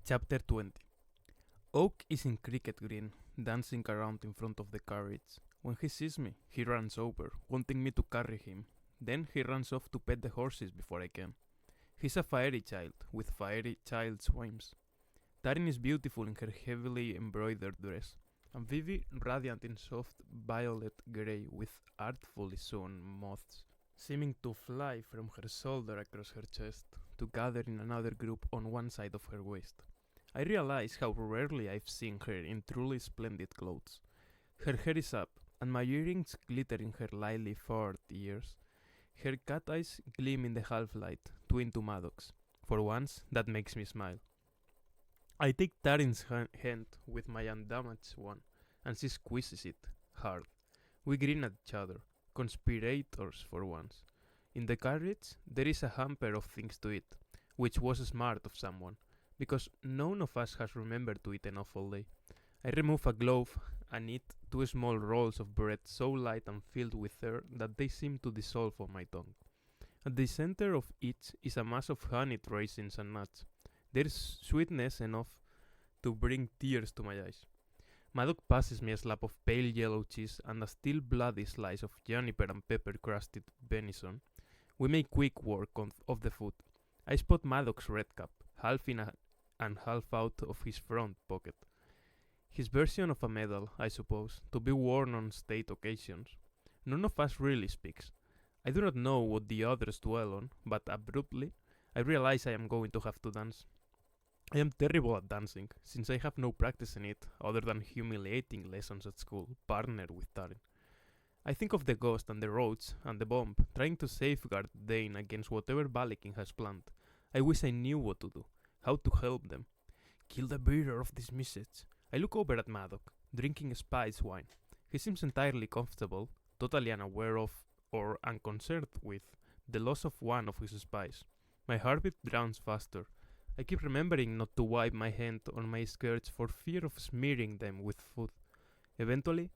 Chapter 20. Oak is in cricket green, dancing around in front of the carriage. When he sees me, he runs over, wanting me to carry him. Then he runs off to pet the horses before I can. He's a fiery child, with fiery child's whims. Tarin is beautiful in her heavily embroidered dress, and Vivi radiant in soft violet grey with artfully sewn moths, seeming to fly from her shoulder across her chest, to gather in another group on one side of her waist. I realize how rarely I've seen her in truly splendid clothes. Her hair is up, and my earrings glitter in her lightly furred ears. Her cat eyes gleam in the half-light, twin to Maddox's. For once, that makes me smile. I take Tarin's hand with my undamaged one, and she squeezes it, hard. We grin at each other, conspirators for once. In the carriage, there is a hamper of things to eat, which was smart of someone, because none of us has remembered to eat enough all day. I remove a glove and eat 2 small rolls of bread so light and filled with air that they seem to dissolve on my tongue. At the center of each is a mass of honeyed raisins and nuts. There is sweetness enough to bring tears to my eyes. Maddox passes me a slab of pale yellow cheese and a still bloody slice of juniper and pepper crusted venison. We make quick work of the food. I spot Maddox's red cap, half in and half out of his front pocket. His version of a medal, I suppose, to be worn on state occasions. None of us really speaks. I do not know what the others dwell on, but abruptly, I realize I am going to have to dance. I am terrible at dancing, since I have no practice in it, other than humiliating lessons at school, partnered with Tarin. I think of the ghost and the roach and the bomb, trying to safeguard Dane against whatever Balakin has planned. I wish I knew what to do, how to help them. Kill the bearer of this message. I look over at Maddox, drinking spice wine. He seems entirely comfortable, totally unaware of, or unconcerned with, the loss of one of his spies. My heartbeat drowns faster. I keep remembering not to wipe my hand on my skirts for fear of smearing them with food. Eventually,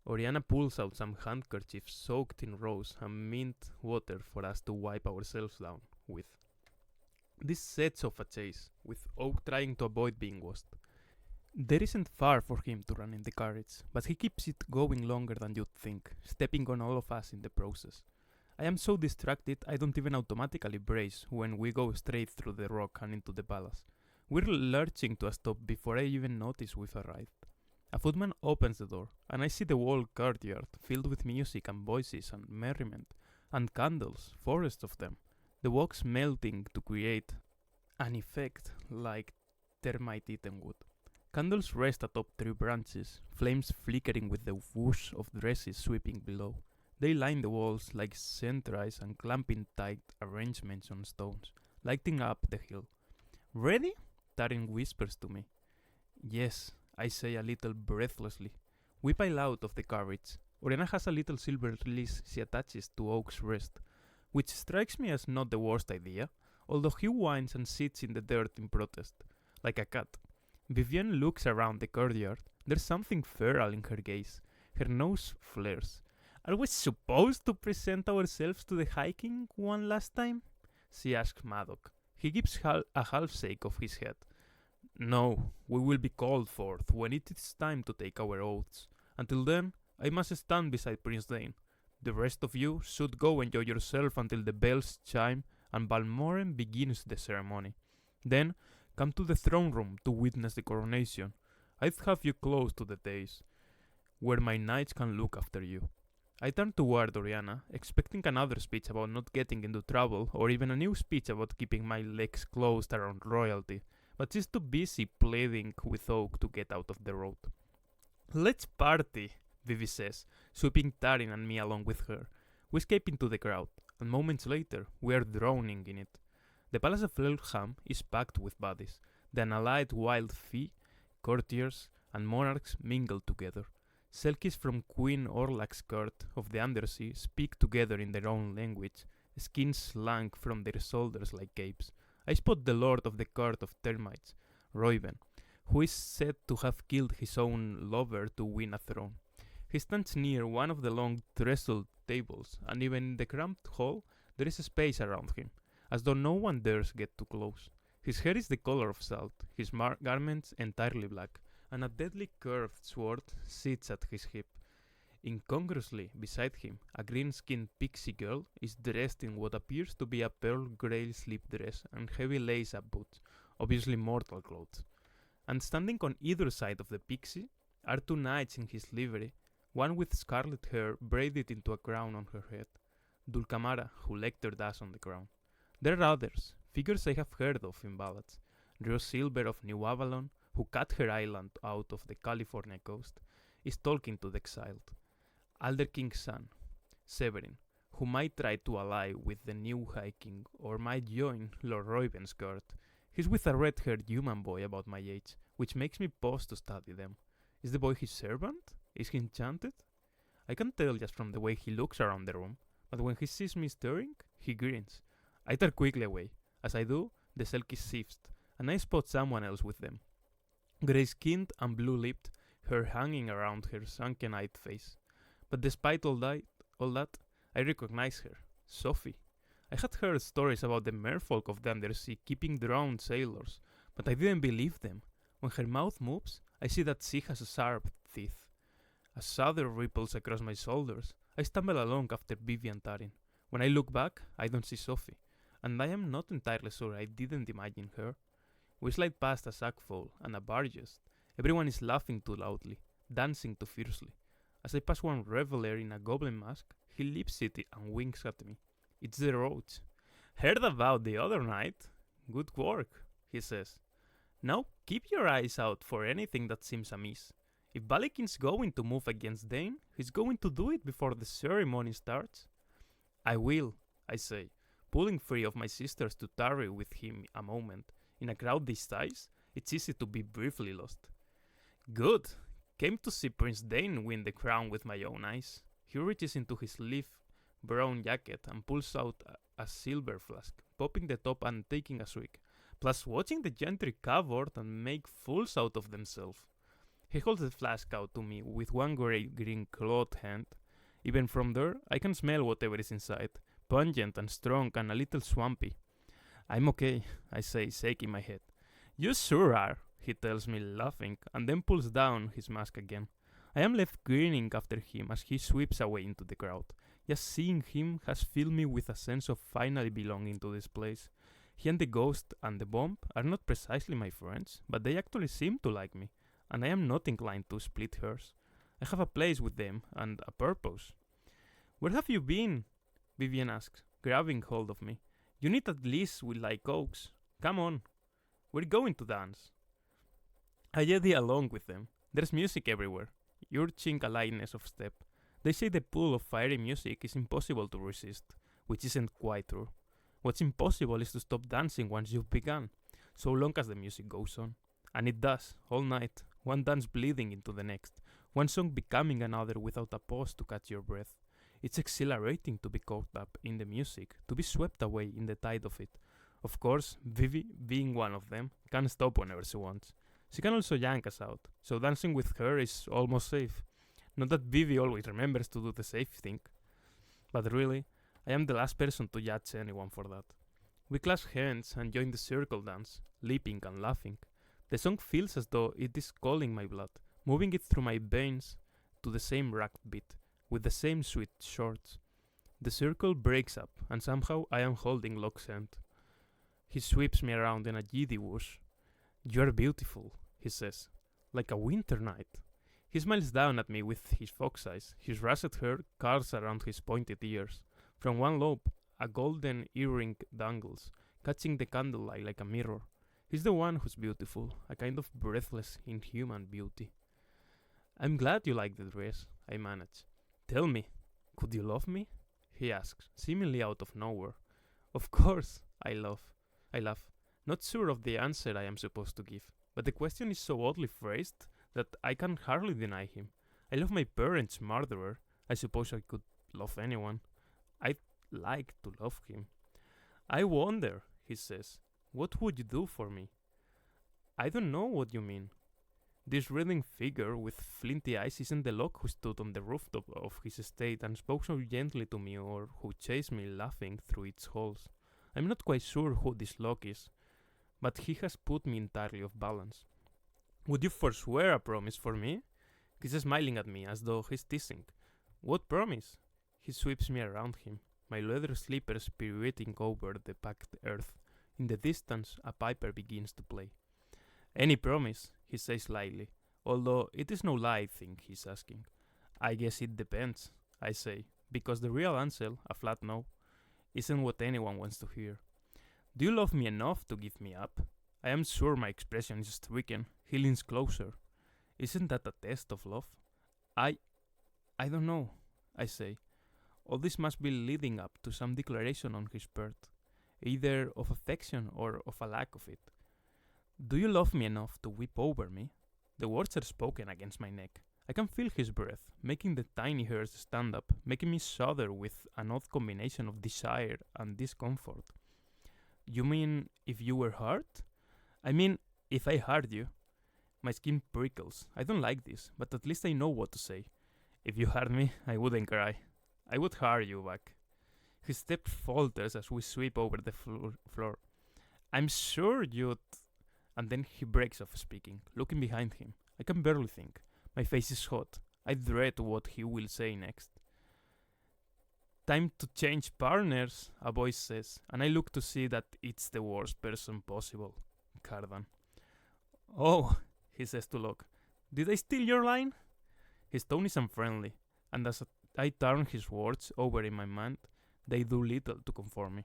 Oriana pulls out some handkerchiefs soaked in rose and mint water for us to wipe ourselves down with. This sets off a chase, with Oak trying to avoid being washed. There isn't far for him to run in the carriage, but he keeps it going longer than you'd think, stepping on all of us in the process. I am so distracted I don't even automatically brace when we go straight through the rock and into the palace. We're lurching to a stop before I even notice we've arrived. A footman opens the door, and I see the whole courtyard filled with music and voices and merriment, and candles, forests of them, the wax melting to create an effect like termite-eaten wood. Candles rest atop 3 branches, flames flickering with the whoosh of dresses sweeping below. They line the walls like sentries and clamping tight arrangements on stones, lighting up the hill. Ready? Tarin whispers to me. Yes, I say a little breathlessly. We pile out of the carriage. Oriana has a little silver leash she attaches to Oak's wrist, which strikes me as not the worst idea, although he whines and sits in the dirt in protest, like a cat. Vivienne looks around the courtyard. There's something feral in her gaze. Her nose flares. Are we supposed to present ourselves to the High King one last time? She asks Maddox. He gives a half shake of his head. No, we will be called forth when it is time to take our oaths. Until then, I must stand beside Prince Dane. The rest of you should go enjoy yourself until the bells chime and Balmoral begins the ceremony. Then, come to the throne room to witness the coronation. I'd have you close to the dais, where my knights can look after you. I turn toward Oriana, expecting another speech about not getting into trouble, or even a new speech about keeping my legs closed around royalty, but she's too busy pleading with Oak to get out of the road. Let's party, Vivi says, sweeping Tarin and me along with her. We escape into the crowd, and moments later, we are drowning in it. The Palace of Elkham is packed with bodies. The unallied wild fee, courtiers, and monarchs mingle together. Selkies from Queen Orlak's court of the Undersea speak together in their own language, skins slung from their shoulders like capes. I spot the lord of the court of termites, Reuben, who is said to have killed his own lover to win a throne. He stands near one of the long trestle tables, and even in the cramped hall there is a space around him, as though no one dares get too close. His hair is the color of salt, his garments entirely black, and a deadly curved sword sits at his hip. Incongruously, beside him, a green-skinned pixie girl is dressed in what appears to be a pearl grey slip dress and heavy lace-up boots, obviously mortal clothes. And standing on either side of the pixie are two knights in his livery, one with scarlet hair braided into a crown on her head, Dulcamara, who lectured us on the crown. There are others, figures I have heard of in ballads. Rio Silver of New Avalon, who cut her island out of the California coast, is talking to the exiled. Alder King's son, Severin, who might try to ally with the new High King or might join Lord Reuben's guard. He's with a red-haired human boy about my age, which makes me pause to study them. Is the boy his servant? Is he enchanted? I can tell just from the way he looks around the room, but when he sees me stirring, he grins. I turn quickly away. As I do, the Selkies shift, and I spot someone else with them. Grey-skinned and blue-lipped, hair hanging around her sunken-eyed face. But despite all that, I recognize her, Sophie. I had heard stories about the merfolk of the undersea keeping drowned sailors, but I didn't believe them. When her mouth moves, I see that she has sharp teeth. A shudder ripples across my shoulders. I stumble along after Vivian Tarin. When I look back, I don't see Sophie, and I am not entirely sure I didn't imagine her. We slide past a sackful and a barges. Everyone is laughing too loudly, dancing too fiercely. As I pass one reveler in a goblin mask, he leaps it and winks at me. It's the Roach. Heard about the other night? Good work, he says. Now keep your eyes out for anything that seems amiss. If Balikin's going to move against Dane, he's going to do it before the ceremony starts. I will, I say, pulling free of my sisters to tarry with him a moment. In a crowd this size, it's easy to be briefly lost. Good. Came to see Prince Dane win the crown with my own eyes. He reaches into his leaf-brown jacket and pulls out a silver flask, popping the top and taking a swig, plus watching the gentry cavort and make fools out of themselves. He holds the flask out to me with one grey-green clawed hand. Even from there, I can smell whatever is inside, pungent and strong and a little swampy. I'm okay, I say, shaking my head. You sure are, he tells me, laughing, and then pulls down his mask again. I am left grinning after him as he sweeps away into the crowd. Just seeing him has filled me with a sense of finally belonging to this place. He and the ghost and the bomb are not precisely my friends, but they actually seem to like me, and I am not inclined to split hairs. I have a place with them and a purpose. Where have you been? Vivian asks, grabbing hold of me. You need at least with like oaks. Come on. We're going to dance. I eddy along with them. There's music everywhere, urging a lightness of step. They say the pull of fiery music is impossible to resist, which isn't quite true. What's impossible is to stop dancing once you've begun, so long as the music goes on. And it does, all night, one dance bleeding into the next, one song becoming another without a pause to catch your breath. It's exhilarating to be caught up in the music, to be swept away in the tide of it. Of course, Vivi, being one of them, can stop whenever she wants. She can also yank us out, so dancing with her is almost safe. Not that Vivi always remembers to do the safe thing, but really, I am the last person to judge anyone for that. We clasp hands and join the circle dance, leaping and laughing. The song feels as though it is calling my blood, moving it through my veins to the same ragged beat, with the same sweet shorts. The circle breaks up, and somehow I am holding Locke's hand. He sweeps me around in a giddy whoosh. You are beautiful, he says, like a winter night. He smiles down at me with his fox eyes. His russet hair curls around his pointed ears. From one lobe, a golden earring dangles, catching the candlelight like a mirror. He's the one who's beautiful, a kind of breathless, inhuman beauty. I'm glad you like the dress, I manage. Tell me, could you love me? He asks, seemingly out of nowhere. Of course, I laugh. Not sure of the answer I am supposed to give, but the question is so oddly phrased that I can hardly deny him. I love my parents' murderer. I suppose I could love anyone. I'd like to love him. I wonder, he says, what would you do for me? I don't know what you mean. This writhing figure with flinty eyes isn't the Locke who stood on the rooftop of his estate and spoke so gently to me, or who chased me laughing through its halls. I'm not quite sure who this Locke is, but he has put me entirely off balance. Would you forswear a promise for me? He's smiling at me as though he's teasing. What promise? He sweeps me around him, my leather slippers pirouetting over the packed earth. In the distance, a piper begins to play. Any promise, he says lightly, although it is no light thing he's asking. I guess it depends, I say, because the real answer, a flat no, isn't what anyone wants to hear. Do you love me enough to give me up? I am sure my expression is stricken. He leans closer. Isn't that a test of love? I don't know, I say. All this must be leading up to some declaration on his part, either of affection or of a lack of it. Do you love me enough to weep over me? The words are spoken against my neck. I can feel his breath, making the tiny hairs stand up, making me shudder with an odd combination of desire and discomfort. You mean if you were hurt? I mean, if I hurt you. My skin prickles. I don't like this, but at least I know what to say. If you hurt me, I wouldn't cry. I would hurt you back. His step falters as we sweep over the floor. I'm sure you'd... And then he breaks off speaking, looking behind him. I can barely think. My face is hot. I dread what he will say next. Time to change partners, a voice says, and I look to see that it's the worst person possible, Cardan. Oh, he says to Locke. Did I steal your line? His tone is unfriendly, and as I turn his words over in my mind, they do little to comfort me.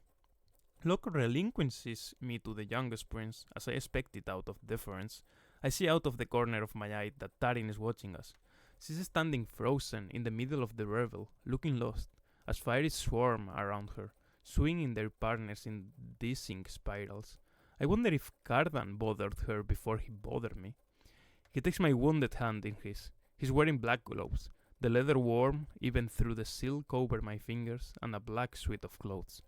Locke relinquishes me to the youngest prince, as I expected out of deference. I see out of the corner of my eye that Tarin is watching us. She's standing frozen in the middle of the revel, looking lost, as fires swarm around her, swinging their partners in dizzying spirals. I wonder if Cardan bothered her before he bothered me. He takes my wounded hand in his. He's wearing black gloves, the leather warm even through the silk over my fingers, and a black suit of clothes.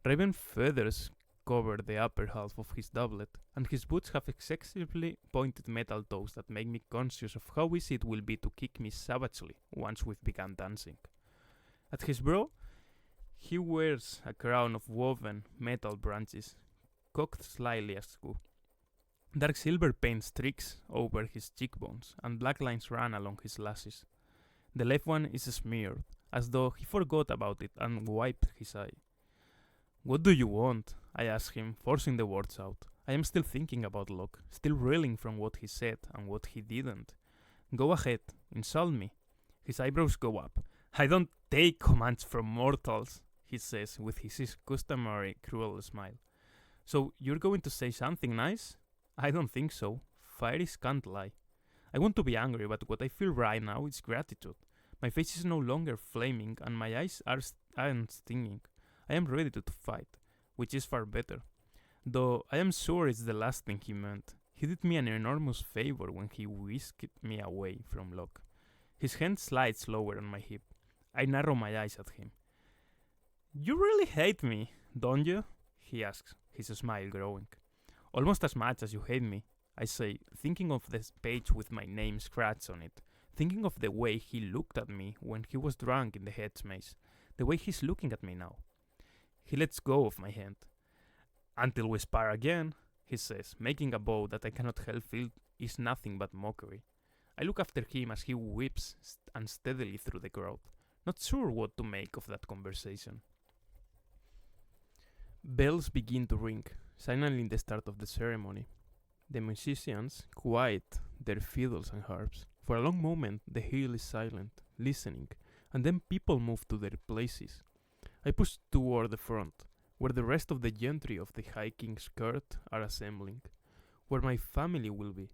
Raven feathers cover the upper half of his doublet, and his boots have excessively pointed metal toes that make me conscious of how easy it will be to kick me savagely once we've begun dancing. At his brow, he wears a crown of woven metal branches, cocked slightly askew. Dark silver paint streaks over his cheekbones, and black lines run along his lashes. The left one is smeared, as though he forgot about it and wiped his eye. What do you want? I ask him, forcing the words out. I am still thinking about Locke, still reeling from what he said and what he didn't. Go ahead, insult me. His eyebrows go up. I don't take commands from mortals, he says with his customary cruel smile. So you're going to say something nice? I don't think so. Fairies can't lie. I want to be angry, but what I feel right now is gratitude. My face is no longer flaming and my eyes aren't stinging. I am ready to fight, which is far better. Though I am sure it's the last thing he meant. He did me an enormous favor when he whisked me away from Locke. His hand slides lower on my hip. I narrow my eyes at him. You really hate me, don't you? He asks, his smile growing. Almost as much as you hate me, I say, thinking of the page with my name scratched on it, thinking of the way he looked at me when he was drunk in the head's maze, the way he's looking at me now. He lets go of my hand. Until we spar again, he says, making a bow that I cannot help feel is nothing but mockery. I look after him as he whips unsteadily through the crowd, not sure what to make of that conversation. Bells begin to ring, signaling the start of the ceremony. The musicians quiet their fiddles and harps. For a long moment, the hill is silent, listening, and then people move to their places. I push toward the front, where the rest of the gentry of the High King's court are assembling, where my family will be.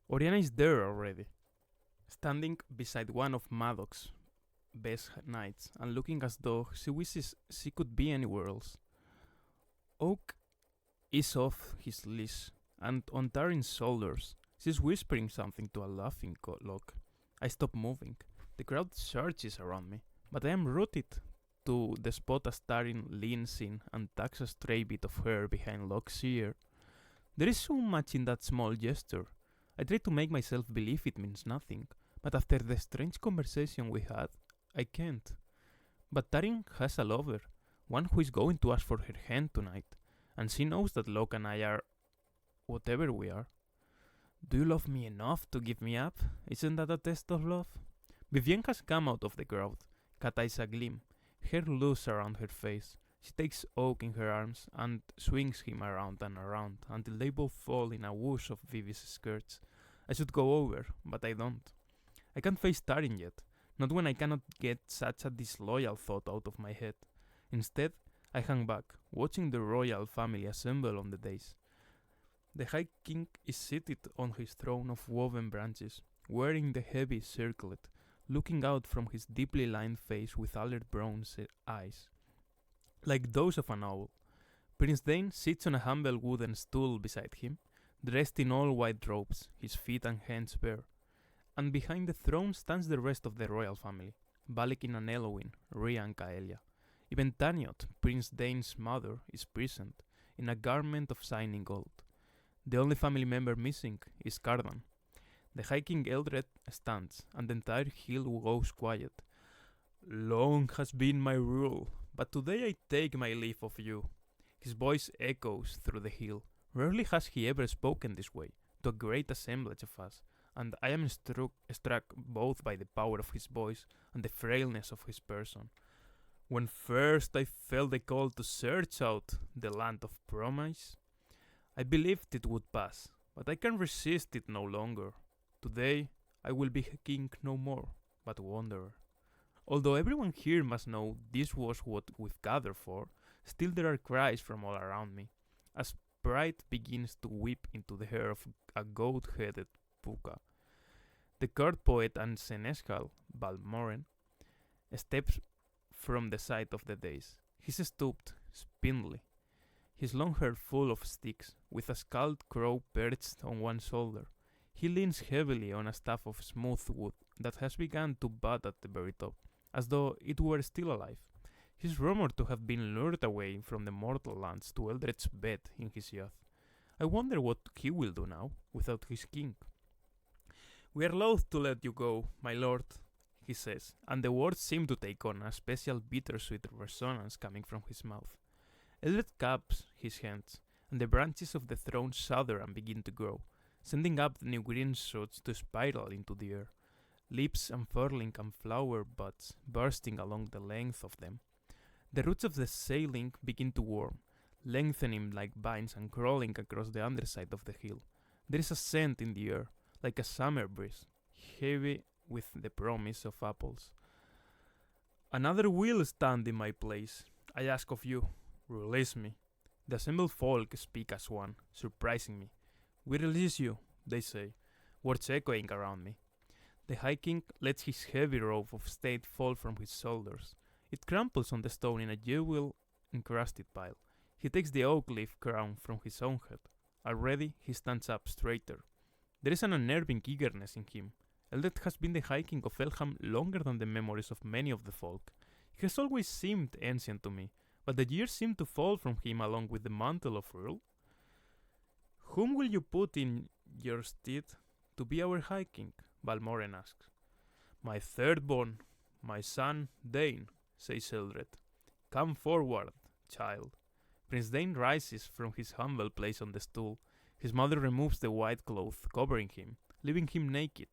Oriana is there already, standing beside one of Madoc's best knights and looking as though she wishes she could be anywhere else. Oak is off his leash, and on Tarin's shoulders, she's whispering something to a laughing Locke. I stop moving. The crowd surges around me, but I am rooted to the spot as Tarin leans in and tucks a stray bit of hair behind Locke's ear. There is so much in that small gesture. I try to make myself believe it means nothing, but after the strange conversation we had, I can't. But Tarin has a lover, one who is going to ask for her hand tonight. and she knows that Locke and I are whatever we are. Do you love me enough to give me up? Isn't that a test of love? Vivienne has come out of the crowd, cat eyes agleam, hair loose around her face. She takes Oak in her arms and swings him around and around until they both fall in a whoosh of Vivi's skirts. I should go over, but I don't. I can't face Tarin yet, not when I cannot get such a disloyal thought out of my head. Instead, I hang back, watching the royal family assemble on the dais. The High King is seated on his throne of woven branches, wearing the heavy circlet, looking out from his deeply lined face with alert brown eyes, like those of an owl. Prince Dane sits on a humble wooden stool beside him, dressed in all white robes, his feet and hands bare. And behind the throne stands the rest of the royal family, Balek and Elowin, Rhea and Kaelia. Even Taniot, Prince Dane's mother, is present, in a garment of shining gold. The only family member missing is Cardan. The High King Eldred stands, and the entire hill goes quiet. Long has been my rule, but today I take my leave of you. His voice echoes through the hill. Rarely has he ever spoken this way, to a great assemblage of us, and I am struck both by the power of his voice and the frailness of his person. When first I felt the call to search out the land of promise, I believed it would pass, but I can resist it no longer. Today I will be king no more, but wanderer. Although everyone here must know this was what we've gathered for, still there are cries from all around me, as pride begins to weep into the hair of a goat-headed puka. The court poet and seneschal, Balmoren, steps from the side of the dais. He's stooped, spindly, his long hair full of sticks, with a scald crow perched on one shoulder. He leans heavily on a staff of smooth wood that has begun to bud at the very top, as though it were still alive. He's rumored to have been lured away from the mortal lands to Eldred's bed in his youth. I wonder what he will do now, without his king. We are loath to let you go, my lord, he says, and the words seem to take on a special bittersweet resonance coming from his mouth. Eldred cups his hands, and the branches of the throne shudder and begin to grow, sending up the new green shoots to spiral into the air, lips unfurling and flower buds bursting along the length of them. The roots of the sapling begin to worm, lengthening like vines and crawling across the underside of the hill. There is a scent in the air, like a summer breeze, heavy with the promise of apples. Another will stand in my place. I ask of you, release me. The assembled folk speak as one, surprising me. We release you, they say, words echoing around me. The High King lets his heavy robe of state fall from his shoulders. It crumples on the stone in a jewel-encrusted pile. He takes the oak leaf crown from his own head. Already he stands up straighter. There is an unnerving eagerness in him. Eldred has been the High King of Elham longer than the memories of many of the folk. He has always seemed ancient to me, but the years seem to fall from him along with the mantle of rule. Whom will you put in your stead to be our High King? Balmoren asks. My thirdborn, my son Dane, says Eldred. Come forward, child. Prince Dane rises from his humble place on the stool. His mother removes the white cloth covering him, leaving him naked.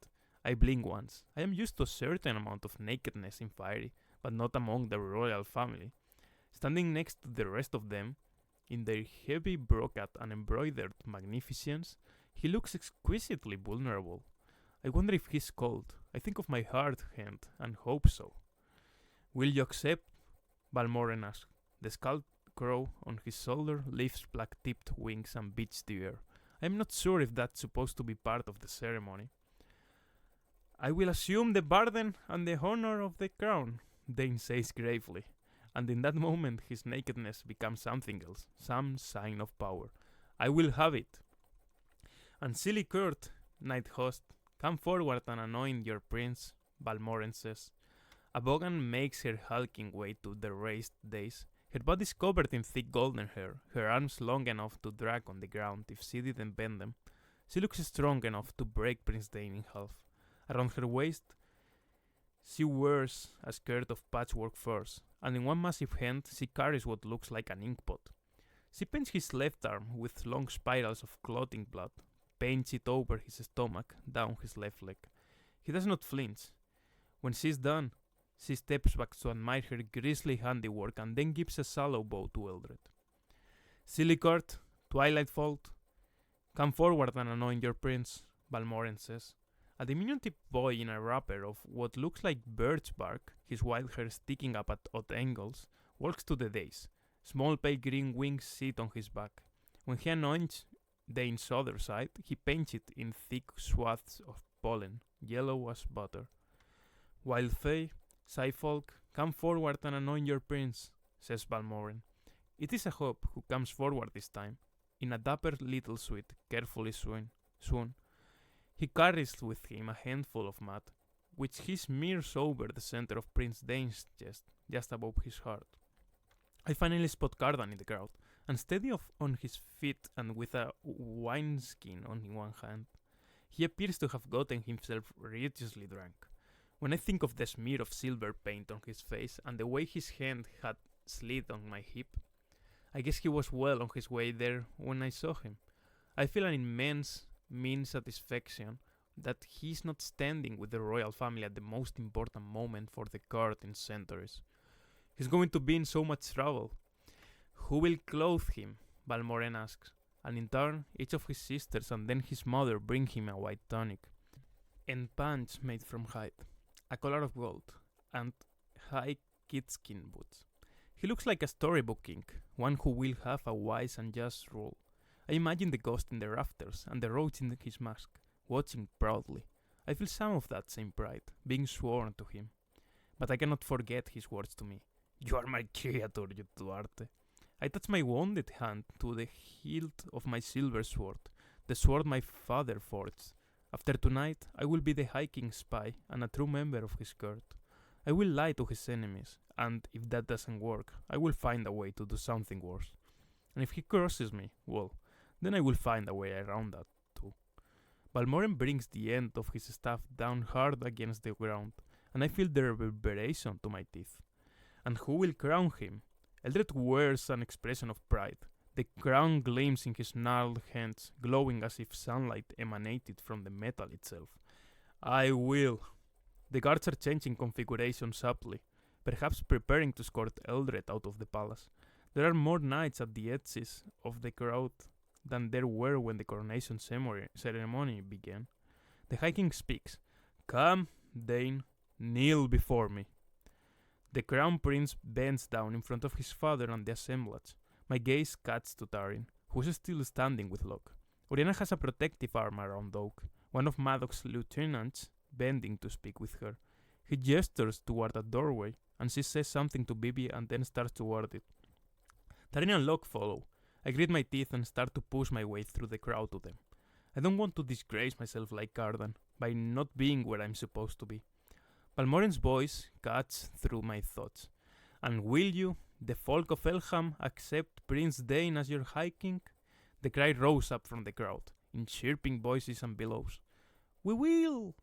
I blink once. I am used to a certain amount of nakedness in Fiery, but not among the royal family. Standing next to the rest of them, in their heavy brocade and embroidered magnificence, he looks exquisitely vulnerable. I wonder if he's cold. I think of my hard hand and hope so. Will you accept? Balmoren asks. The scald crow on his shoulder lifts black-tipped wings and beats the air. I am not sure if that's supposed to be part of the ceremony. I will assume the burden and the honor of the crown, Dane says gravely, and in that moment his nakedness becomes something else, some sign of power. I will have it. And silly Kurt, knight host, come forward and anoint your prince, Balmoren says. A bogan makes her hulking way to the raised dais. Her body is covered in thick golden hair, her arms long enough to drag on the ground if she didn't bend them. She looks strong enough to break Prince Dane in half. Around her waist, she wears a skirt of patchwork furs, and in one massive hand she carries what looks like an inkpot. She paints his left arm with long spirals of clotting blood, paints it over his stomach, down his left leg. He does not flinch. When she's done, she steps back to admire her grisly handiwork and then gives a shallow bow to Eldred. Sillicourt, Twilight Fault, come forward and anoint your prince, Balmoren says. A diminutive boy in a wrapper of what looks like birch bark, his wild hair sticking up at odd angles, walks to the dais. Small pale green wings sit on his back. When he anoints Dane's other side, he paints it in thick swaths of pollen, yellow as butter. Wild Fae, Scyfolk, come forward and anoint your prince, says Balmoren. It is a hope who comes forward this time, in a dapper little suit, carefully swoon. He carries with him a handful of mud, which he smears over the center of Prince Dane's chest, just above his heart. I finally spot Cardan in the crowd, unsteady on his feet and with a wineskin on one hand. He appears to have gotten himself religiously drunk. When I think of the smear of silver paint on his face and the way his hand had slid on my hip, I guess he was well on his way there when I saw him. I feel an immense mean satisfaction that he is not standing with the royal family at the most important moment for the court in centuries. He's going to be in so much trouble. Who will clothe him? Balmoren asks, and in turn, each of his sisters and then his mother bring him a white tunic and pants made from hide, a collar of gold, and high kidskin boots. He looks like a storybook king, one who will have a wise and just rule. I imagine the ghost in the rafters and the roach in his mask, watching proudly. I feel some of that same pride, being sworn to him. But I cannot forget his words to me. You are my creator, you Duarte. I touch my wounded hand to the hilt of my silver sword, the sword my father forged. After tonight, I will be the High King's spy and a true member of his court. I will lie to his enemies, and if that doesn't work, I will find a way to do something worse. And if he crosses me, well, then I will find a way around that too. Balmoren brings the end of his staff down hard against the ground, and I feel the reverberation to my teeth. And who will crown him? Eldred wears an expression of pride. The crown gleams in his gnarled hands, glowing as if sunlight emanated from the metal itself. I will. The guards are changing configuration subtly, perhaps preparing to escort Eldred out of the palace. There are more knights at the edges of the crowd than there were when the coronation ceremony began. The High King speaks. Come, Dane, kneel before me. The crown prince bends down in front of his father and the assemblage. My gaze cuts to Tarin, who is still standing with Locke. Oriana has a protective arm around Oak, one of Maddox's lieutenants bending to speak with her. He gestures toward a doorway, and she says something to Bibi and then starts toward it. Tarin and Locke follow. I grit my teeth and start to push my way through the crowd to them. I don't want to disgrace myself like Cardan by not being where I'm supposed to be. Balmoren's voice cuts through my thoughts. And will you, the folk of Elham, accept Prince Dane as your High King? The cry rose up from the crowd, in chirping voices and bellows. We will!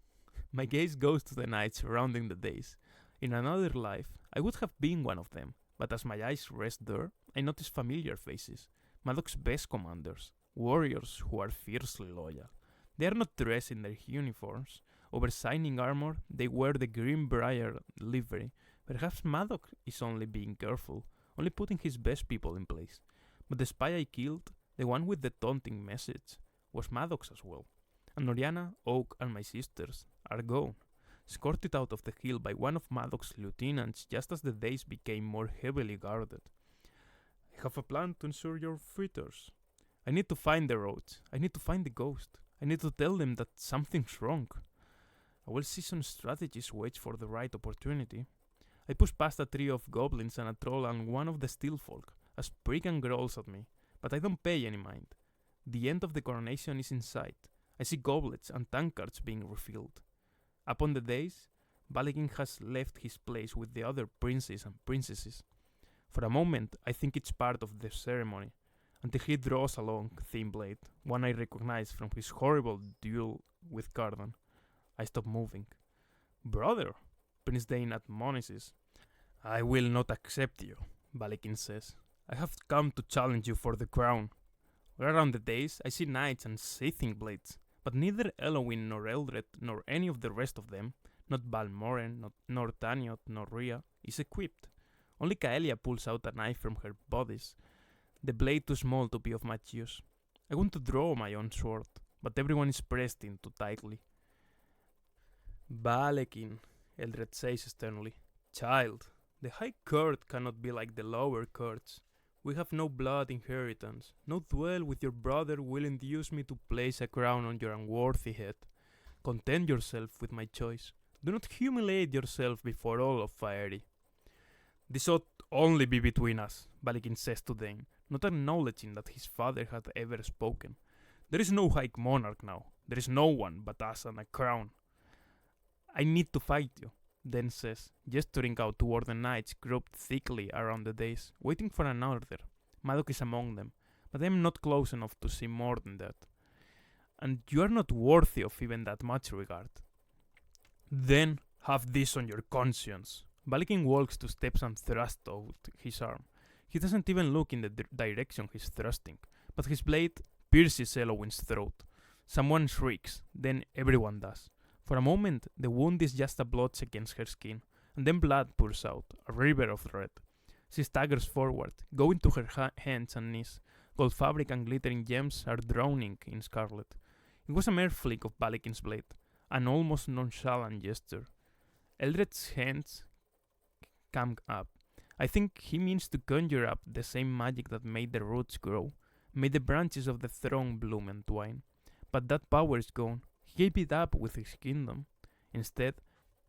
My gaze goes to the knights surrounding the dais. In another life, I would have been one of them, but as my eyes rest there, I notice familiar faces. Maddox's best commanders, warriors who are fiercely loyal. They are not dressed in their uniforms. Over shining armor, they wear the Greenbrier livery. Perhaps Maddox is only being careful, only putting his best people in place. But the spy I killed, the one with the taunting message, was Maddox as well. And Oriana, Oak, and my sisters are gone, escorted out of the hill by one of Maddox's lieutenants just as the days became more heavily guarded. I have a plan to ensure your fritters. I need to find the roads. I need to find the ghost. I need to tell them that something's wrong. A well-seasoned strategist waits for the right opportunity. I push past a trio of goblins and a troll and one of the steel folk, as Spriggan growls at me, but I don't pay any mind. The end of the coronation is in sight. I see goblets and tankards being refilled. Upon the dais, Balekin has left his place with the other princes and princesses. For a moment, I think it's part of the ceremony, until he draws a long, thin blade, one I recognize from his horrible duel with Cardan. I stop moving. Brother, Prince Dane admonishes. I will not accept you, Balekin says. I have come to challenge you for the crown. All around the days, I see knights and seething blades, but neither Elowin nor Eldred nor any of the rest of them, not Balmoren, nor Taniot, nor Rhea, is equipped. Only Kaelia pulls out a knife from her bodice, the blade too small to be of much use. I want to draw my own sword, but everyone is pressed in too tightly. Balekin, Eldred says sternly. Child, the High Court cannot be like the lower courts. We have no blood inheritance. No duel with your brother will induce me to place a crown on your unworthy head. Content yourself with my choice. Do not humiliate yourself before all of Fiery. This ought only be between us, Balikin says to Dane, not acknowledging that his father had ever spoken. There is no High Monarch now. There is no one but us and a crown. I need to fight you, Dane says, gesturing out toward the knights grouped thickly around the dais, waiting for an order. Madoc is among them, but I am not close enough to see more than that. And you are not worthy of even that much regard. Then have this on your conscience. Balikin walks 2 steps and thrusts out his arm. He doesn't even look in the direction he's thrusting, but his blade pierces Elowin's throat. Someone shrieks, then everyone does. For a moment, the wound is just a blotch against her skin, and then blood pours out, a river of red. She staggers forward, going to her hands and knees. Gold fabric and glittering gems are drowning in scarlet. It was a mere flick of Balikin's blade, an almost nonchalant gesture. Eldred's hands come up. I think he means to conjure up the same magic that made the roots grow, made the branches of the throne bloom and twine. But that power is gone. He gave it up with his kingdom. Instead,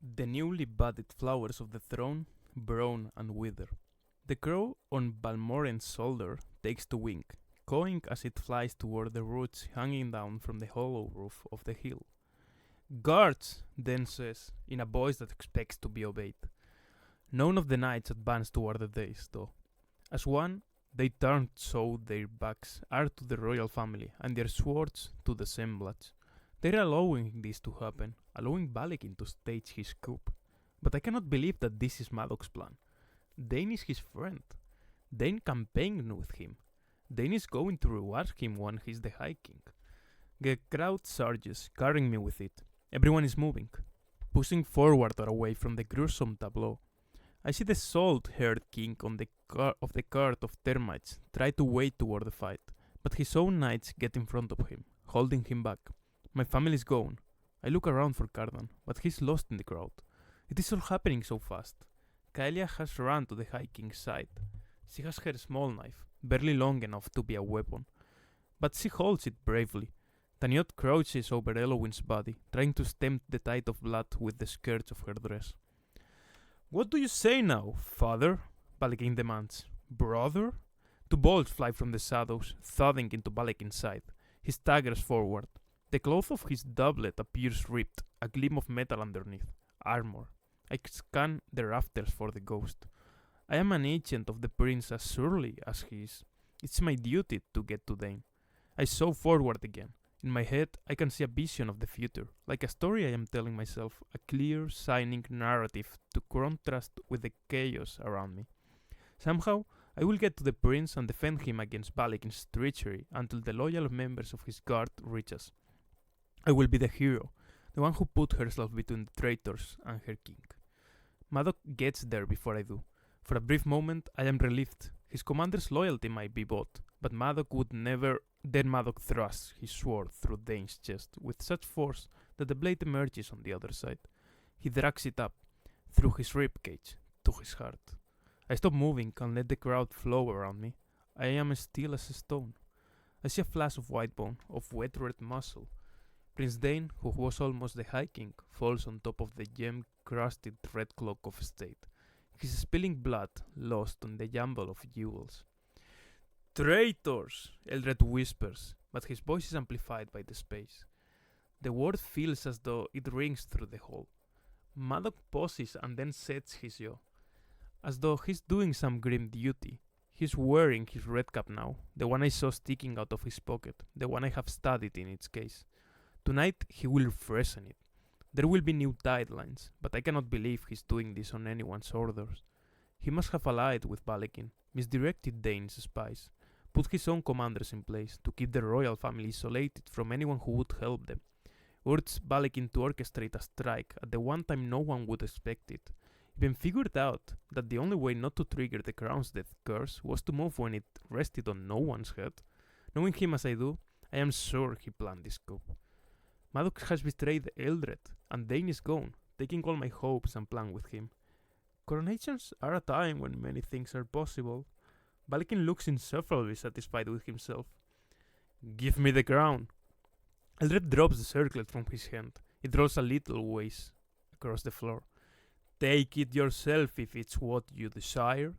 the newly budded flowers of the throne brown and wither. The crow on Balmoren's shoulder takes to wing, cawing as it flies toward the roots hanging down from the hollow roof of the hill. Guards, then says, in a voice that expects to be obeyed. None of the knights advance toward the dais, though. As one, they turn so their backs are to the royal family, and their swords to the semblance. They are allowing this to happen, allowing Balikin to stage his coup. But I cannot believe that this is Madoc's plan. Dane is his friend. Dane campaigned with him. Dane is going to reward him when he's the High King. The crowd surges, carrying me with it. Everyone is moving, pushing forward or away from the gruesome tableau. I see the salt-haired king on the cart of termites try to wade toward the fight, but his own knights get in front of him, holding him back. My family is gone. I look around for Cardan, but he's lost in the crowd. It is all happening so fast. Kaelia has run to the High King's side. She has her small knife, barely long enough to be a weapon, but she holds it bravely. Taniot crouches over Elowin's body, trying to stem the tide of blood with the skirts of her dress. What do you say now, father? Balikin demands. Brother? 2 bolts fly from the shadows, thudding into Balikin's side. He staggers forward. The cloth of his doublet appears ripped, a gleam of metal underneath. Armor. I scan the rafters for the ghost. I am an agent of the prince as surely as he is. It's my duty to get to Dane. I saw forward again. In my head, I can see a vision of the future, like a story I am telling myself, a clear, shining narrative to contrast with the chaos around me. Somehow, I will get to the prince and defend him against Balikin's treachery until the loyal members of his guard reach us. I will be the hero, the one who put herself between the traitors and her king. Madoc gets there before I do. For a brief moment, I am relieved. His commander's loyalty might be bought, but Madoc would never. Then Madoc thrusts his sword through Dane's chest with such force that the blade emerges on the other side. He drags it up, through his ribcage, to his heart. I stop moving and let the crowd flow around me. I am as still as a stone. I see a flash of white bone, of wet red muscle. Prince Dane, who was almost the High King, falls on top of the gem-crusted red cloak of state, his spilling blood lost on the jumble of jewels. Traitors! Eldred whispers, but his voice is amplified by the space. The word feels as though it rings through the hall. Madoc pauses and then sets his jaw, as though he's doing some grim duty. He's wearing his red cap now, the one I saw sticking out of his pocket, the one I have studied in its case. Tonight he will freshen it. There will be new guidelines, but I cannot believe he's doing this on anyone's orders. He must have allied with Balikin, misdirected Dane's spies, put his own commanders in place to keep the royal family isolated from anyone who would help them, urged Balekin to orchestrate a strike at the one time no one would expect it, even figured out that the only way not to trigger the crown's death curse was to move when it rested on no one's head. Knowing him as I do, I am sure he planned this coup. Maddox has betrayed Eldred, and Dane is gone, taking all my hopes and plan with him. Coronations are a time when many things are possible. Balekin looks insufferably satisfied with himself. Give me the crown. Eldred drops the circlet from his hand. It rolls a little ways across the floor. Take it yourself if it's what you desire.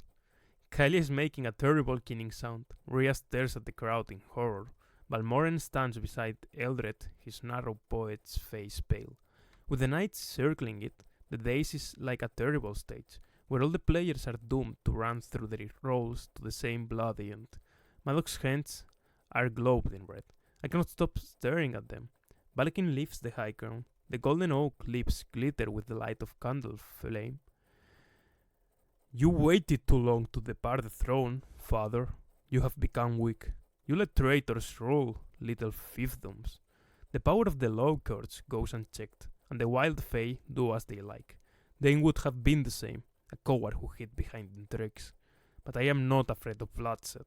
Kylie is making a terrible keening sound. Rhea stares at the crowd in horror. Balmoren stands beside Eldred, his narrow poet's face pale. With the knights circling it, the dais is like a terrible stage, where all the players are doomed to run through their roles to the same bloody end. Maddox's hands are globed in red. I cannot stop staring at them. Balekin lifts the high crown. The golden oak lips glitter with the light of candle flame. You waited too long to depart the throne, father. You have become weak. You let traitors rule, little fiefdoms. The power of the law courts goes unchecked, and the wild fae do as they like. Dane would have been the same, a coward who hid behind intrigues. But I am not afraid of bloodshed.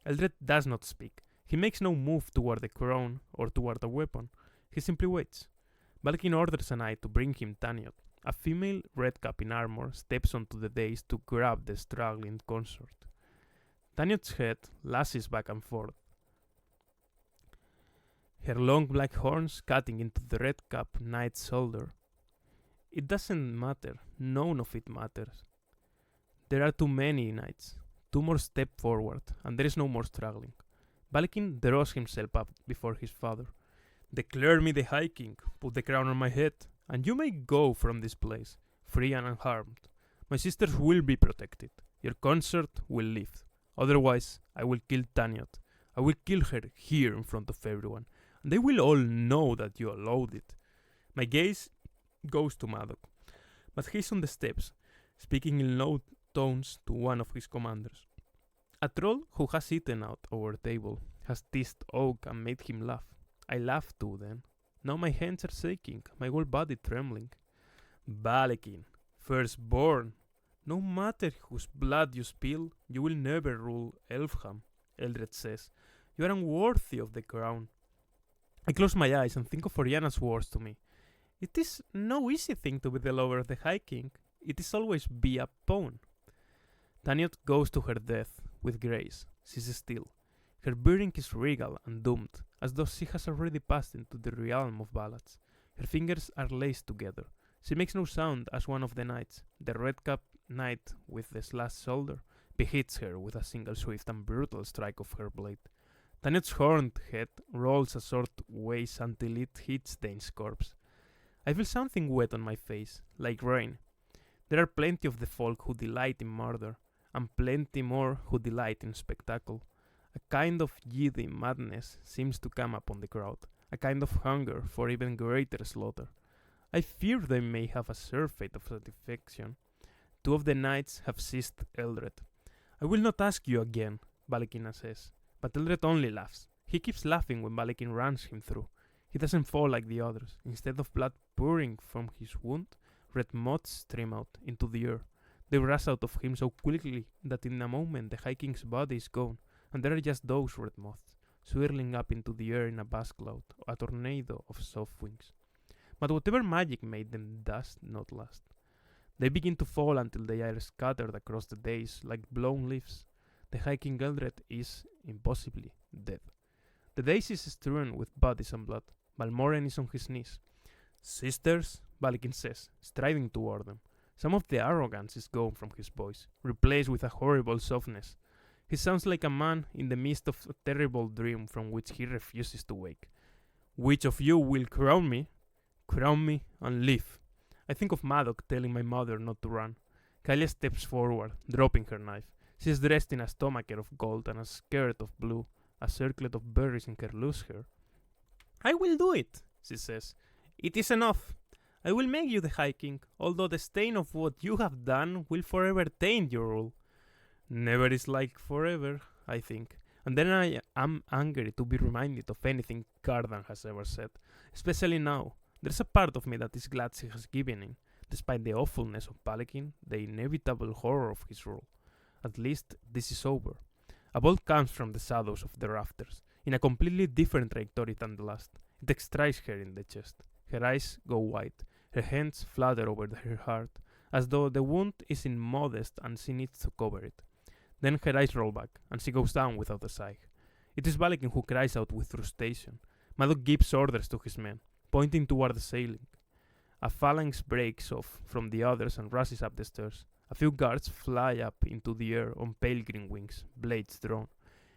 Eldred does not speak. He makes no move toward the crown or toward a weapon. He simply waits. Balekin orders a knight to bring him Taniot. A female redcap in armor steps onto the dais to grab the struggling consort. Taniot's head lashes back and forth, her long black horns cutting into the redcap knight's shoulder. It doesn't matter. None of it matters. There are too many knights. Two more step forward, and there is no more struggling. Balekin draws himself up before his father. Declare me the High King, put the crown on my head, and you may go from this place, free and unharmed. My sisters will be protected. Your consort will live. Otherwise, I will kill Taniot. I will kill her here in front of everyone, and they will all know that you allowed it. My gaze goes to Maddox, but he's on the steps, speaking in low tones to one of his commanders. A troll who has eaten out our table has teased Oak and made him laugh. I laughed too then. Now my hands are shaking, my whole body trembling. Balekin, firstborn. No matter whose blood you spill, you will never rule Elfham, Eldred says. You are unworthy of the crown. I close my eyes and think of Oriana's words to me. It is no easy thing to be the lover of the High King. It is always be a pawn. Taniot goes to her death with grace. She is still. Her bearing is regal and doomed, as though she has already passed into the realm of ballads. Her fingers are laced together. She makes no sound as one of the knights. The red-capped knight with the slashed shoulder beheads her with a single swift and brutal strike of her blade. Taniot's horned head rolls a short ways until it hits Dane's corpse. I feel something wet on my face, like rain. There are plenty of the folk who delight in murder, and plenty more who delight in spectacle. A kind of giddy madness seems to come upon the crowd, a kind of hunger for even greater slaughter. I fear they may have a surfeit of satisfaction. Two of the knights have seized Eldred. I will not ask you again, Balekin says, but Eldred only laughs. He keeps laughing when Balekin runs him through. He doesn't fall like the others. Instead of blood pouring from his wound, red moths stream out into the air. They rush out of him so quickly that in a moment the High King's body is gone, and there are just those red moths, swirling up into the air in a vast cloud, a tornado of soft wings. But whatever magic made them does not last. They begin to fall until they are scattered across the days like blown leaves. The High King Eldred is, impossibly, dead. The days is strewn with bodies and blood. Balmoren is on his knees. Sisters, Balekin says, striding toward them. Some of the arrogance is gone from his voice, replaced with a horrible softness. He sounds like a man in the midst of a terrible dream from which he refuses to wake. Which of you will crown me? Crown me and live. I think of Maddox telling my mother not to run. Kalia steps forward, dropping her knife. She is dressed in a stomacher of gold and a skirt of blue, a circlet of berries in her loose hair. I will do it, she says. It is enough. I will make you the High King, although the stain of what you have done will forever taint your rule. Never is like forever, I think. And then I am angry to be reminded of anything Cardan has ever said, especially now. There's a part of me that is glad she has given in, despite the awfulness of Balakin, the inevitable horror of his rule. At least this is over. A bolt comes from the shadows of the rafters, in a completely different trajectory than the last. It strikes her in the chest. Her eyes go white, her hands flutter over her heart, as though the wound is immodest and she needs to cover it. Then her eyes roll back, and she goes down without a sigh. It is Balakin who cries out with frustration. Madok gives orders to his men, pointing toward the ceiling. A phalanx breaks off from the others and rushes up the stairs. A few guards fly up into the air on pale green wings, blades drawn.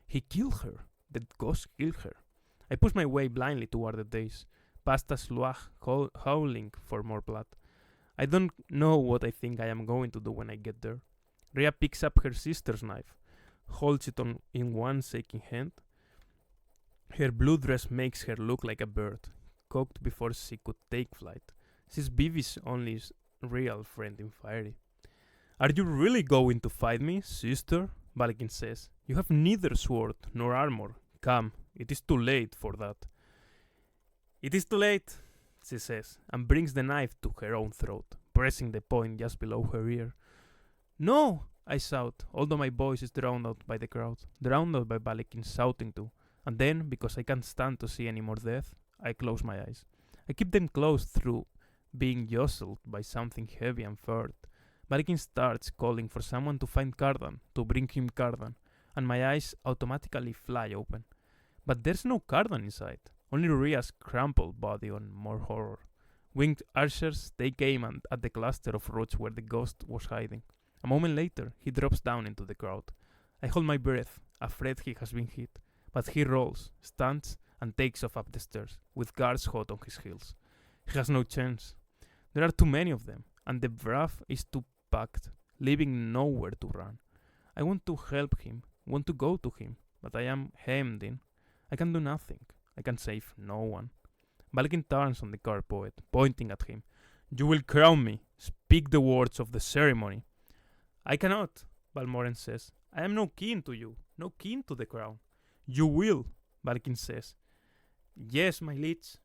He killed her. The ghost killed her. I push my way blindly toward the dais, past a sluagh howling for more blood. I don't know what I think I am going to do when I get there. Rhea picks up her sister's knife, holds it in one shaking hand. Her blue dress makes her look like a bird, cocked before she could take flight. She's Vivi's only real friend in Fiery. Are you really going to fight me, sister? Balakin says. You have neither sword nor armor. Come, it is too late for that. It is too late, she says, and brings the knife to her own throat, pressing the point just below her ear. No, I shout, although my voice is drowned out by the crowd, drowned out by Balakin shouting too. And then, because I can't stand to see any more death, I close my eyes. I keep them closed through being jostled by something heavy and furred. Balakin starts calling for someone to find Cardan, to bring him Cardan, and my eyes automatically fly open. But there's no Cardan inside, only Rhea's crumpled body and more horror. Winged archers take aim at the cluster of roots where the ghost was hiding. A moment later, he drops down into the crowd. I hold my breath, afraid he has been hit, but he rolls, stands, and takes off up the stairs, with guards hot on his heels. He has no chance. There are too many of them, and the braff is too packed, leaving nowhere to run. I want to help him, want to go to him, but I am hemmed in. I can do nothing. I can save no one. Balakin turns on the car poet, pointing at him. You will crown me. Speak the words of the ceremony. I cannot, Balmoren says. I am no kin to you, no kin to the crown. You will, Balakin says. Yes, my liege.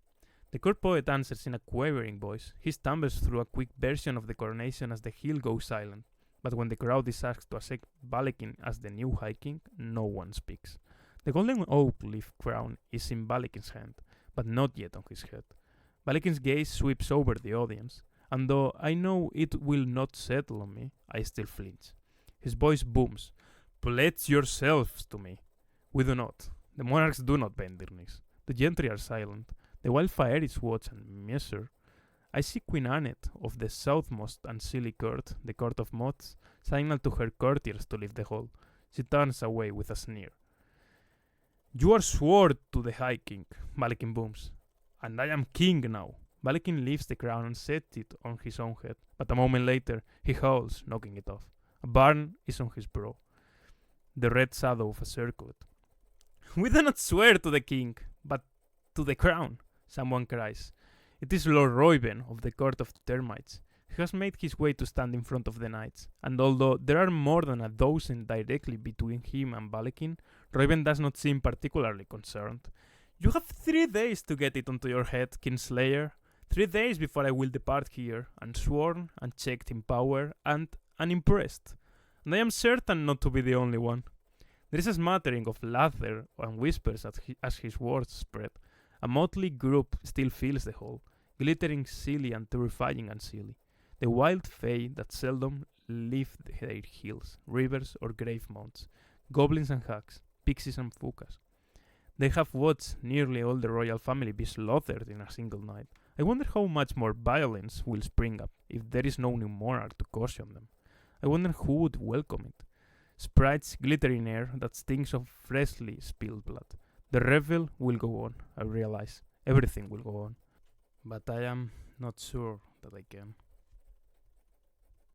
The court poet answers in a quavering voice. He stumbles through a quick version of the coronation as the hill goes silent. But when the crowd is asked to accept Balakin as the new High King, no one speaks. The golden oak leaf crown is in Balakin's hand, but not yet on his head. Balakin's gaze sweeps over the audience, and though I know it will not settle on me, I still flinch. His voice booms. Pledge yourselves to me. We do not. The monarchs do not bend their knees. The gentry are silent. The wildfire is watch and measure. I see Queen Annette of the southmost and silly court, the court of moths, signal to her courtiers to leave the hall. She turns away with a sneer. You are sworn to the High King, Balakin booms. And I am king now. Balakin leaves the crown and sets it on his own head, but a moment later he howls, knocking it off. A burn is on his brow, the red shadow of a circlet. We do not swear to the king, but to the crown, someone cries. It is Lord Reuben of the Court of Termites. He has made his way to stand in front of the knights, and although there are more than a dozen directly between him and Balakin, Reuben does not seem particularly concerned. You have 3 days to get it onto your head, Kinslayer. 3 days before I will depart here, unsworn, unchecked in power, and unimpressed. And I am certain not to be the only one. There is a smattering of laughter and whispers as his words spread. A motley group still fills the hall, glittering silly and terrifying and silly. The wild fae that seldom leave their hills, rivers, or grave mounds. Goblins and hags, pixies and fukas. They have watched nearly all the royal family be slaughtered in a single night. I wonder how much more violence will spring up if there is no new monarch to caution them. I wonder who would welcome it. Sprites glitter in air that stinks of freshly spilled blood. The revel will go on, I realize. Everything will go on. But I am not sure that I can.